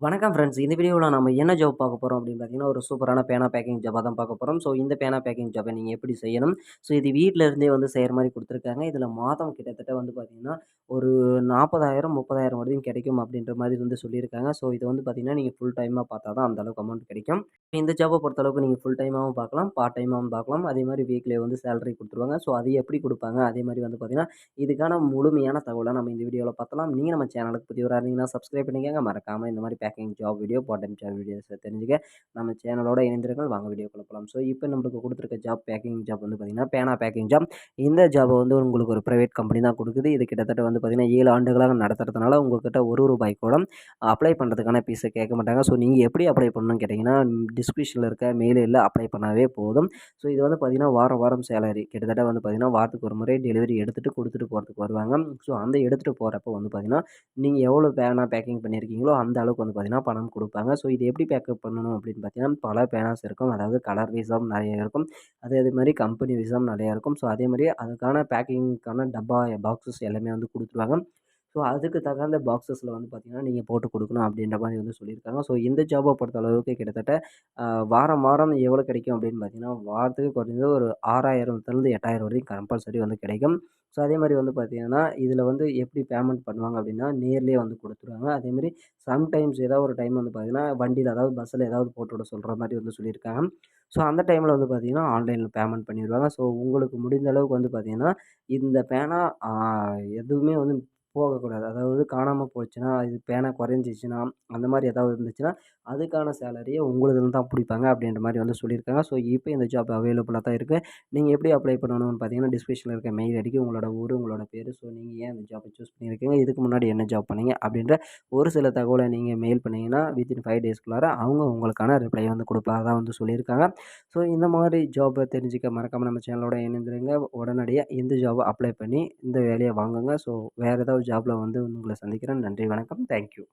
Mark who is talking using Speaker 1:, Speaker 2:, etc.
Speaker 1: வணக்கம் ஃப்ரெண்ட்ஸ். இந்த வீடியோல நம்ம என்ன ஜாப் பார்க்க போறோம் அப்படின்னு பார்த்தீங்கன்னா, ஒரு சூப்பரான பேனா பேக்கிங் ஜாப்பா தான் பார்க்க போறோம். ஸோ இந்த பேனா பேக்கிங் ஜாப்ப நீங்க எப்படி செய்யணும்? ஸோ இது வீட்ல இருந்தே வந்து செய்ற மாரி குடுத்துருக்காங்க. இதுல மாதம் கிட்டத்தட்ட வந்து பார்த்தீங்கன்னா, ஒரு 40,000 30,000 வரையும் கிடைக்கும் அப்படின்ற மாரி வந்து சொல்லியிருக்காங்க. ஸோ இது வந்து பார்த்தீங்கன்னா, நீங்க ஃபுல் டைமா பார்த்தா தான் அந்த அளவுக்கு அமௌண்ட் கிடைக்கும். இந்த ஜாப்ப பொறுத்தளவுக்கு நீங்க ஃபுல் டைமாவும் பார்க்கலாம், பார்ட் டைமாவும் பார்க்கலாம். அதே மாரி வீக்லி வந்து சேலரி குடுத்துருவாங்க. ஸோ அது எப்படி குடுப்பாங்க? அதே மாரி வந்து பார்த்தீங்கன்னா, இதுக்கான முழுமையான தகவல நம்ம இந்த வீடியோல பார்த்தலாம். நீங்க நம்ம சேனலுக்கு புதியவரா இருந்தீங்கன்னா, சப்ஸ்கிரைப் பண்ணிக்கங்க. மறக்காம இந்த மாரி packing job video, part time job videos தெரிஞ்சுக்க நம்ம சேனலோட இணைந்திருங்கள். வாங்க வீடியோக்குள்ள போலாம். ஸோ இப்போ நம்மளுக்கு குடுத்துருக்க ஜாப் பேக்கிங் ஜாப் வந்து பார்த்தீங்கன்னா, பேனா பேக்கிங் ஜாப். இந்த ஜாப வந்து உங்களுக்கு ஒரு பிரைவேட் கம்பெனி தான் குடுக்குது. இது கிட்டத்தட்ட வந்து பார்த்தீங்கன்னா, 7 ஆண்டுகளாக நடத்துறதுனால உங்ககிட்ட ரூ. 1 கூட அப்ளை பண்றதுக்கான ஃபீஸ கேட்க மாட்டாங்க. ஸோ நீங்க எப்படி அப்ளை பண்ணணும்னு கேட்டீங்கன்னா, டிஸ்கிரிப்ஷன்ல இருக்க மெயில்ல அப்ளை பண்ணாவே போதும். ஸோ இது வந்து பார்த்தீங்கன்னா, வாரம் வாரம் சேலரி கிட்டத்தட்ட வந்து பார்த்தீங்கன்னா, வாரத்துக்கு ஒரு முறை டெலிவரி எடுத்துட்டு குடுத்துட்டு போறதுக்கு வருவாங்க. ஸோ அந்த எடுத்துட்டு போறப்போ வந்து பார்த்தீங்கன்னா, நீங்க எவ்வளோ பேனா பேக்கிங் பண்ணியிருக்கீங்களோ, அந்த அளவுக்கு வந்து பார்த்தீங்கன்னா, பணம் குடுப்பாங்க. ஸோ இது எப்படி பேக்கப் பண்ணணும் அப்படின்னு பார்த்தீங்கன்னா, பல பேனாஸ் இருக்கும். அதாவது கலர் வைஸாவும் நெறைய இருக்கும். அதே மாரி கம்பெனி வைஸாவும் நெறையா இருக்கும். ஸோ அதே மாரி அதுக்கான பேக்கிங்க்கான டப்பா, பாக்ஸஸ் எல்லாமே வந்து குடுத்துருவாங்க. ஸோ அதுக்கு தகுந்த பாக்ஸஸ்ல வந்து பார்த்தீங்கன்னா, நீங்க போட்டு குடுக்கணும் அப்படின்ற மாரி வந்து சொல்லியிருக்காங்க. ஸோ இந்த ஜாப்ப பொறுத்த அளவுக்கு கிட்டத்தட்ட வாரம் வாரம் எவ்வளோ கிடைக்கும் அப்படின்னு பார்த்தீங்கன்னா, வாரத்துக்கு குறைஞ்சது ஒரு 6,000த்துலருந்து 8,000 வரையும் கம்பல்சரி வந்து கிடைக்கும். ஸோ அதே மாரி வந்து பார்த்தீங்கன்னா, இதில வந்து எப்படி பேமெண்ட் பண்ணுவாங்க அப்படின்னா, நேர்லயே வந்து குடுத்துருவாங்க. அதேமாரி சம்டைம்ஸ் ஏதாவது ஒரு டைம் வந்து பார்த்தீங்கன்னா, வண்டியில அதாவது பஸ்ஸில ஏதாவது போட்டு விட சொல்ற மாரி வந்து சொல்லியிருக்காங்க. ஸோ அந்த டைம்ல வந்து பார்த்தீங்கன்னா, ஆன்லைன்ல பேமெண்ட் பண்ணிருவாங்க. ஸோ உங்களுக்கு முடிந்த அளவுக்கு வந்து பார்த்தீங்கன்னா, இந்த பேனா ஆ எதுவுமே வந்து போகக்கூடாது. அதாவது காணாம போச்சுன்னா, இது பேனா குறைஞ்சிச்சுன்னா, அந்த மாரி ஏதாவது இருந்துச்சுன்னா, அதுக்கான சேலரிய உங்களுதுல தான் புடிப்பாங்க அப்படின்ற மாரி வந்து சொல்லியிருக்காங்க. ஸோ இப்போ இந்த ஜாப் அவைலபிளா தான் இருக்கு. நீங்க எப்படி அப்ளை பண்ணணும்னு பார்த்தீங்கன்னா, டிஸ்கிரிப்ஷன்ல இருக்க மெயில் ஐடிக்கு உங்களோட ஊரு, உங்களோட பேரு, ஸோ நீங்க ஏன் இந்த ஜாப்ப சூஸ் பண்ணியிருக்கீங்க? இதுக்கு முன்னாடி என்ன ஜாப் பண்ணீங்க? அப்படின்ற ஒரு சில தகவல நீங்க மெயில் பண்ணீங்கன்னா, வித்தின் 5 டேஸ்க்குள்ளார அவங்க உங்களுக்கான ரிப்ளை வந்து குடுப்பதா வந்து சொல்லியிருக்காங்க. ஸோ இந்த மாரி ஜாப்ப தெரிஞ்சுக்க மறக்காம நம்ம சேனலோட இணைந்திருங்க. உடனடியா இந்த ஜாப அப்ளை பண்ணி இந்த வேலைய வாங்குங்க. ஸோ வேற ஏதாவது ஜாப்ல வந்து உங்கள சந்திக்கிறேன். நன்றி, வணக்கம். Thank you.